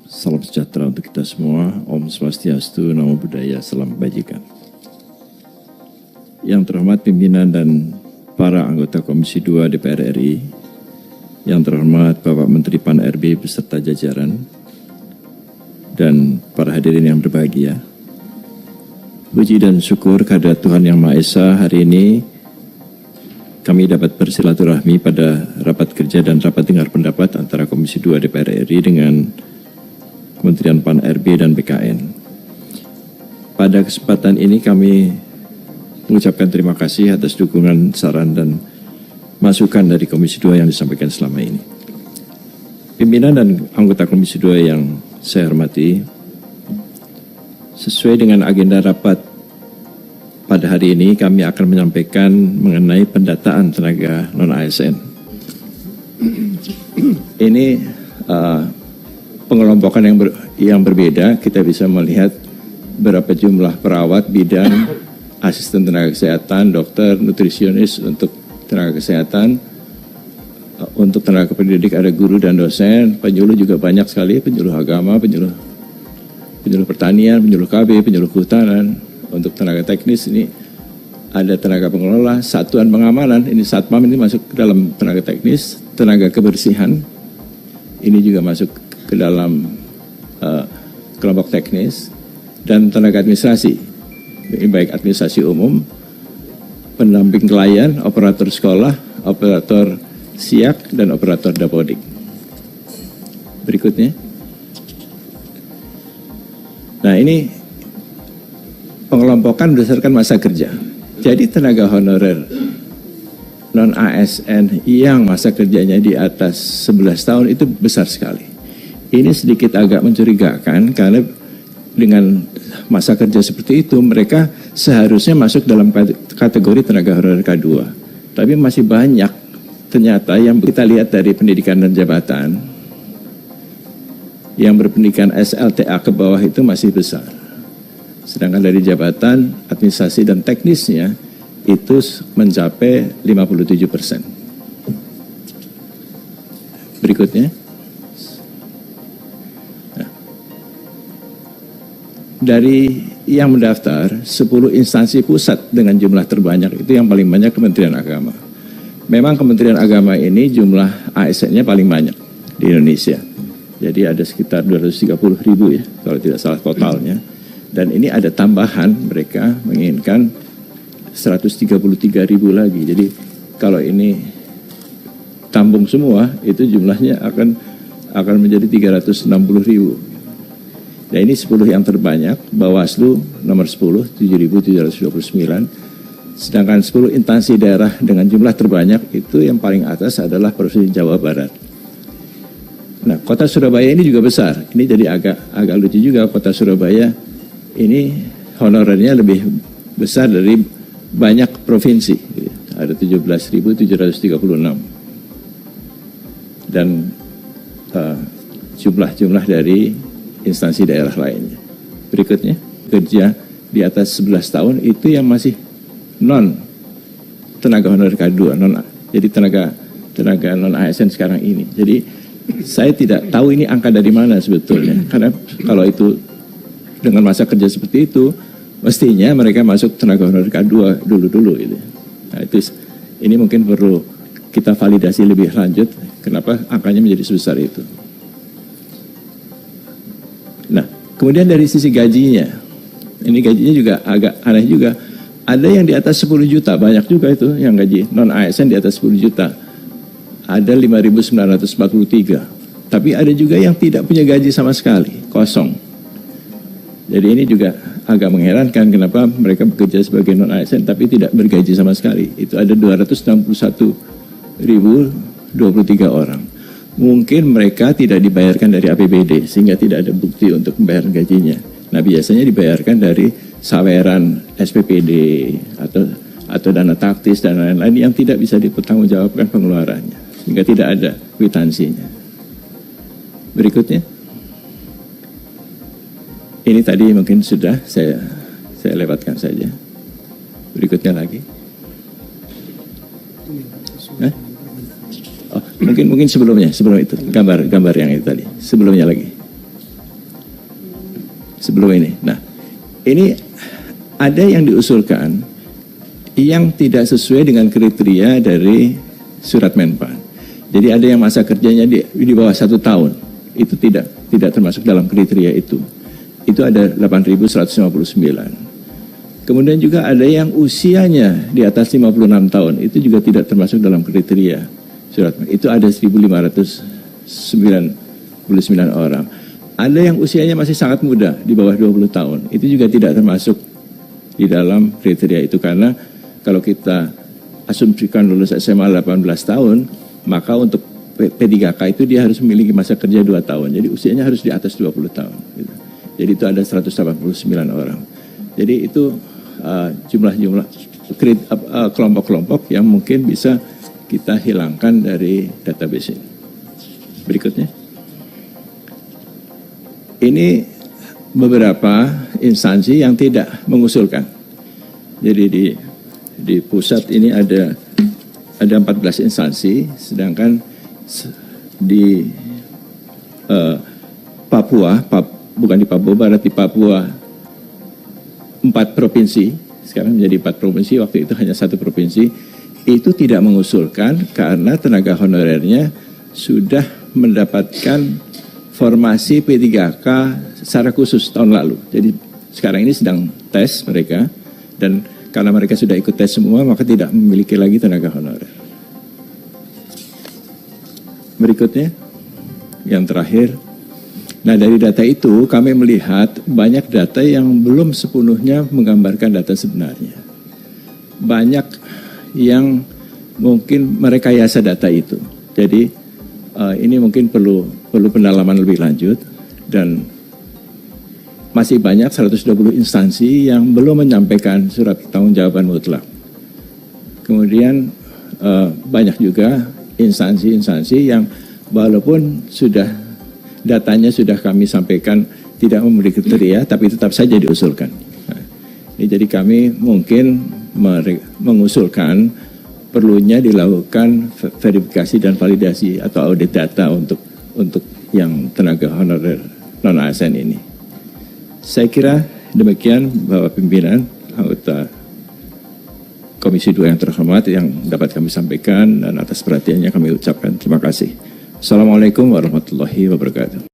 Salam sejahtera untuk kita semua. Om Swastiastu, Namo Buddhaya, Salam Kebajikan. Yang terhormat pimpinan dan para anggota Komisi 2 DPR RI, yang terhormat Bapak Menteri Pan-RB beserta jajaran, dan para hadirin yang berbahagia. Puji dan syukur kehadirat Tuhan Yang Maha Esa, hari ini kami dapat bersilaturahmi pada rapat kerja dan rapat dengar pendapat antara Komisi 2 DPR RI dengan Kementerian Pan-RB dan BKN. Pada kesempatan ini kami mengucapkan terima kasih atas dukungan, saran, dan masukan dari Komisi 2 yang disampaikan selama ini. Pimpinan dan anggota Komisi 2 yang saya hormati, sesuai dengan agenda rapat pada hari ini, kami akan menyampaikan mengenai pendataan tenaga non-ASN. Ini pengelompokan yang berbeda. Kita bisa melihat berapa jumlah perawat, bidan, asisten tenaga kesehatan, dokter, nutrisionis untuk tenaga kesehatan. Untuk tenaga pendidik ada guru dan dosen, penyuluh juga banyak sekali, penyuluh agama, penyuluh pertanian, penyuluh KB, penyuluh kehutanan. Untuk tenaga teknis ini ada tenaga pengelola, satuan pengamanan, ini Satpam ini masuk ke dalam tenaga teknis, tenaga kebersihan, ini juga masuk ke dalam kelompok teknis, dan tenaga administrasi, baik administrasi umum, pendamping klien, operator sekolah, operator siak, dan operator dapodik. Berikutnya. Nah, ini pengelompokan berdasarkan masa kerja. Jadi tenaga honorer non-ASN yang masa kerjanya di atas 11 tahun itu besar sekali. Ini sedikit agak mencurigakan karena dengan masa kerja seperti itu mereka seharusnya masuk dalam kategori tenaga honorer K2. Tapi masih banyak ternyata yang kita lihat dari pendidikan dan jabatan yang berpendidikan SLTA ke bawah itu masih besar. Sedangkan dari jabatan, administrasi dan teknisnya itu mencapai 57%. Berikutnya. Nah, dari yang mendaftar, 10 instansi pusat dengan jumlah terbanyak itu yang paling banyak Kementerian Agama. Memang Kementerian Agama ini jumlah ASN-nya paling banyak di Indonesia. Jadi ada sekitar 230.000 ya, kalau tidak salah totalnya. Dan ini ada tambahan, mereka menginginkan 133.000 lagi. Jadi kalau ini tambung semua, itu jumlahnya akan menjadi 360.000. Nah, ini 10 yang terbanyak, Bawaslu nomor 10, 7.729. Sedangkan 10 instansi daerah dengan jumlah terbanyak itu yang paling atas adalah Provinsi Jawa Barat. Nah, kota Surabaya ini juga besar. Ini jadi agak lucu juga, kota Surabaya ini honorernya lebih besar dari banyak provinsi. Ada 17.736. Dan jumlah dari instansi daerah lainnya. Berikutnya, kerja di atas 11 tahun itu yang masih non tenaga honorer K2, jadi tenaga non ASN sekarang ini. Jadi saya tidak tahu ini angka dari mana sebetulnya, karena kalau itu dengan masa kerja seperti itu mestinya mereka masuk tenaga honorer K2 dulu gitu. Nah, ini mungkin perlu kita validasi lebih lanjut kenapa angkanya menjadi sebesar itu. Nah, kemudian dari sisi gajinya, ini gajinya juga agak aneh juga. Ada yang di atas 10 juta, banyak juga itu yang gaji non-ASN di atas 10 juta. Ada 5.943. Tapi ada juga yang tidak punya gaji sama sekali, kosong. Jadi ini juga agak mengherankan kenapa mereka bekerja sebagai non-ASN tapi tidak bergaji sama sekali. Itu ada 261.023 orang. Mungkin mereka tidak dibayarkan dari APBD sehingga tidak ada bukti untuk membayar gajinya. Nah, biasanya dibayarkan dari saweran SPPD atau dana taktis dan lain-lain yang tidak bisa dipertanggungjawabkan pengeluarannya sehingga tidak ada kwitansinya. Berikutnya, ini tadi mungkin sudah saya lewatkan saja. Berikutnya lagi. Oh, mungkin sebelum itu gambar yang itu tadi sebelumnya lagi. sebelum ini. Nah, ini ada yang diusulkan yang tidak sesuai dengan kriteria dari surat Menpan. Jadi ada yang masa kerjanya di bawah 1 tahun, itu tidak termasuk dalam kriteria itu. Itu ada 8.159. Kemudian juga ada yang usianya di atas 56 tahun, itu juga tidak termasuk dalam kriteria surat Menpan. Itu ada 1.599 orang. Ada yang usianya masih sangat muda, di bawah 20 tahun, itu juga tidak termasuk di dalam kriteria itu, karena kalau kita asumsikan lulus SMA 18 tahun, maka untuk P3K itu dia harus memiliki masa kerja 2 tahun. Jadi usianya harus di atas 20 tahun. Gitu. Jadi itu ada 189 orang. Jadi itu jumlah-jumlah kelompok-kelompok yang mungkin bisa kita hilangkan dari database ini. Berikutnya. Ini beberapa instansi yang tidak mengusulkan. Jadi di pusat ini ada 14 instansi, sedangkan di Papua, bukan di Papua Barat, di Papua 4 provinsi, sekarang menjadi 4 provinsi, waktu itu hanya 1 provinsi, itu tidak mengusulkan karena tenaga honorernya sudah mendapatkan formasi P3K secara khusus tahun lalu. Jadi sekarang ini sedang tes mereka, dan karena mereka sudah ikut tes semua, maka tidak memiliki lagi tenaga honorer. Berikutnya, yang terakhir. Nah, dari data itu kami melihat banyak data yang belum sepenuhnya menggambarkan data sebenarnya. Banyak yang mungkin merekayasa data itu. Jadi ini mungkin perlu pendalaman lebih lanjut, dan masih banyak 120 instansi yang belum menyampaikan surat pertanggungjawaban mutlak. Kemudian banyak juga instansi-instansi yang walaupun datanya sudah kami sampaikan tidak memenuhi kriteria, tapi tetap saja diusulkan. Nah, ini jadi kami mungkin mengusulkan perlunya dilakukan verifikasi dan validasi atau audit data untuk yang tenaga honorer non-ASN ini. Saya kira demikian Bapak Pimpinan, anggota Komisi 2 yang terhormat, yang dapat kami sampaikan, dan atas perhatiannya kami ucapkan terima kasih. Assalamualaikum warahmatullahi wabarakatuh.